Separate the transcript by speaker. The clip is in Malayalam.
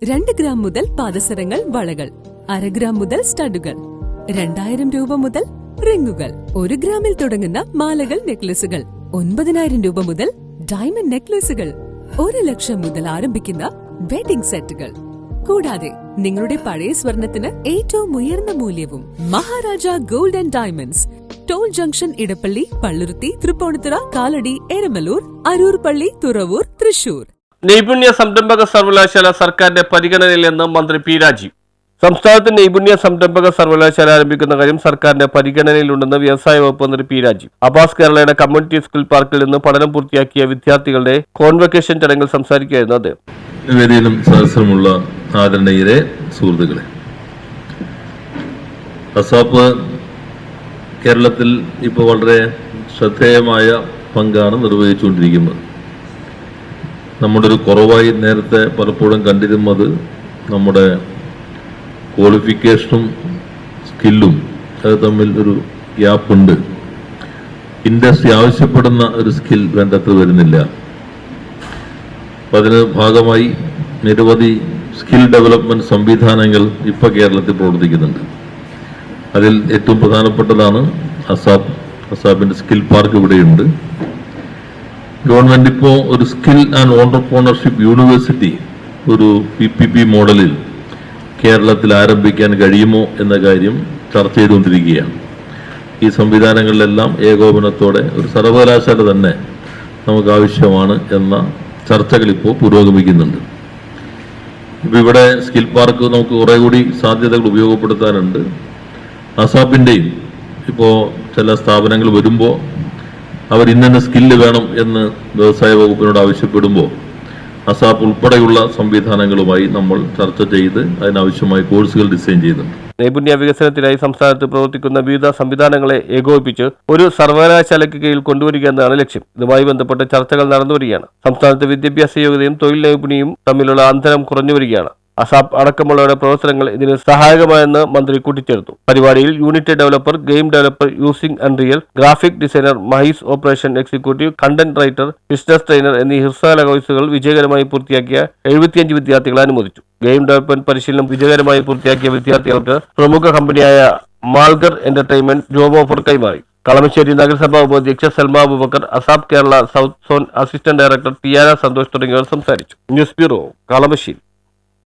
Speaker 1: 2 ഗ്രാം മുതൽ പാദസരങ്ങൾ, വളകൾ, 1/2 ഗ്രാം മുതൽ സ്റ്റഡുകൾ, 2000 രൂപ മുതൽ റിങ്ങുകൾ, 1 ഗ്രാമിൽ തുടങ്ങുന്ന മാലകൾ, നെക്ലസുകൾ, 9000 രൂപ മുതൽ ഡയമണ്ട് നെക്ലസുകൾ, 1 ലക്ഷം മുതൽ ആരംഭിക്കുന്ന വെഡിംഗ് സെറ്റുകൾ. കൂടാതെ നിങ്ങളുടെ പഴയ സ്വർണത്തിന് ഏറ്റവും ഉയർന്ന മൂല്യവും. Maharaja gold and diamonds, toll junction, Edappally, Palluruthy, Tripunithura, Kalady, Eramalloor, Aroor Palli, Thuravoor, Thrissur.
Speaker 2: നൈപുണ്യ സംരംഭക സർവകലാശാല സർക്കാരിന്റെ പരിഗണനയിലെന്ന് മന്ത്രി പി രാജീവ്. സംസ്ഥാനത്ത് നൈപുണ്യ സംരംഭക സർവകലാശാല ആരംഭിക്കുന്ന കാര്യം സർക്കാരിന്റെ പരിഗണനയിലുണ്ടെന്ന് വ്യവസായ വകുപ്പ് മന്ത്രി പി രാജീവ് അബ്ബാസ് കേരളയുടെ കമ്മ്യൂണിറ്റി സ്കിൽ പാർക്കിൽ നിന്ന് പഠനം പൂർത്തിയാക്കിയ വിദ്യാർത്ഥികളുടെ കോൺവെക്കേഷൻ ചടങ്ങിൽ സംസാരിക്കുകയായിരുന്നു അദ്ദേഹം.
Speaker 3: വേദിയിലും സദസ്സമുള്ള ആദരണീയരെ, സുഹൃത്തുക്കളെ, അസാപ്പ് കേരളത്തിൽ ഇപ്പോൾ വളരെ ശ്രദ്ധേയമായ പങ്കാണ് നിർവഹിച്ചുകൊണ്ടിരിക്കുന്നത്. നമ്മുടെ ഒരു കുറവായി നേരത്തെ പലപ്പോഴും കണ്ടിരുന്നത് നമ്മുടെ ക്വാളിഫിക്കേഷനും സ്കില്ലും അത് തമ്മിൽ ഒരു ഗ്യാപ്പുണ്ട്. ഇൻഡസ്ട്രി ആവശ്യപ്പെടുന്ന ഒരു സ്കിൽ വേണ്ടത്ര വരുന്നില്ല. അപ്പം അതിന് ഭാഗമായി നിരവധി സ്കിൽ ഡെവലപ്മെന്റ് സംവിധാനങ്ങൾ ഇപ്പോൾ കേരളത്തിൽ പ്രവർത്തിക്കുന്നുണ്ട്. അതിൽ ഏറ്റവും പ്രധാനപ്പെട്ടതാണ് അസാപ്പിന്റെ സ്കിൽ പാർക്ക് ഇവിടെയുണ്ട്. ഗവൺമെന്റ് ഇപ്പോൾ ഒരു സ്കിൽ ആൻഡ് ഓണ്ടർപ്രണർഷിപ്പ് യൂണിവേഴ്സിറ്റി ഒരു PPP മോഡലിൽ കേരളത്തിൽ ആരംഭിക്കാൻ കഴിയുമോ എന്ന കാര്യം ചർച്ച ചെയ്തുകൊണ്ടിരിക്കുകയാണ്. ഈ സംവിധാനങ്ങളിലെല്ലാം ഏകോപനത്തോടെ ഒരു സർവകലാശാല തന്നെ നമുക്ക് ആവശ്യമാണ് എന്ന ചർച്ചകൾ ഇപ്പോൾ പുരോഗമിക്കുന്നുണ്ട്. ഇപ്പം ഇവിടെ സ്കിൽ പാർക്ക് നമുക്ക് കുറേ കൂടി സാധ്യതകൾ ഉപയോഗപ്പെടുത്താനുണ്ട്. അസാപ്പിൻ്റെയും ഇപ്പോൾ ചില സ്ഥാപനങ്ങൾ വരുമ്പോൾ അവർ ഇന്ന സ്കില്ല് വേണം എന്ന് വ്യവസായ വകുപ്പിനോട് ആവശ്യപ്പെടുമ്പോൾ അസാപ്പ് ഉൾപ്പെടെയുള്ള സംവിധാനങ്ങളുമായി നമ്മൾ ചർച്ച ചെയ്ത് അതിനാവശ്യമായ കോഴ്സുകൾ ഡിസൈൻ ചെയ്തിട്ടുണ്ട്.
Speaker 2: നൈപുണ്യ വികസനത്തിനായി സംസ്ഥാനത്ത് പ്രവർത്തിക്കുന്ന വിവിധ സംവിധാനങ്ങളെ ഏകോപിപ്പിച്ച് ഒരു സർവകലാശാലയ്ക്ക് കീഴിൽ കൊണ്ടുവരിക എന്നതാണ് ലക്ഷ്യം. ഇതുമായി ബന്ധപ്പെട്ട് ചർച്ചകൾ നടന്നുവരികയാണ്. സംസ്ഥാനത്ത് വിദ്യാഭ്യാസ യോഗ്യതയും തൊഴിൽ നൈപുണ്യവും തമ്മിലുള്ള അന്തരം കുറഞ്ഞു വരികയാണ്. അസാപ്പ് അടക്കമുള്ളവരുടെ പ്രവർത്തനങ്ങൾ ഇതിന് സഹായകമായെന്ന് മന്ത്രി കൂട്ടിച്ചേർത്തു. പരിപാടിയിൽ unit developer, game developer, using unreal, graphic designer, മഹീസ് operation executive, content writer, business trainer എന്നീ ഹ്രസ്വകാല കോഴ്സുകൾ വിജയകരമായി പൂർത്തിയാക്കിയ 75 വിദ്യാർത്ഥികളെ അനുമോദിച്ചു. ഗെയിം ഡെവലപ്മെന്റ് പരിശീലനം വിജയകരമായി പൂർത്തിയാക്കിയ വിദ്യാർത്ഥികൾക്ക് പ്രമുഖ കമ്പനിയായ മാൾഗർ എന്റർടൈൻമെന്റ് ജോബ് ഓഫർ കൈമാറി. കളമശ്ശേരി നഗരസഭാ ഉപാധ്യക്ഷ Salma Abubakar, ASAP Kerala south zone assistant director Tiana Santhosh തുടങ്ങിയവർ സംസാരിച്ചു. News bureau, Kalamassery.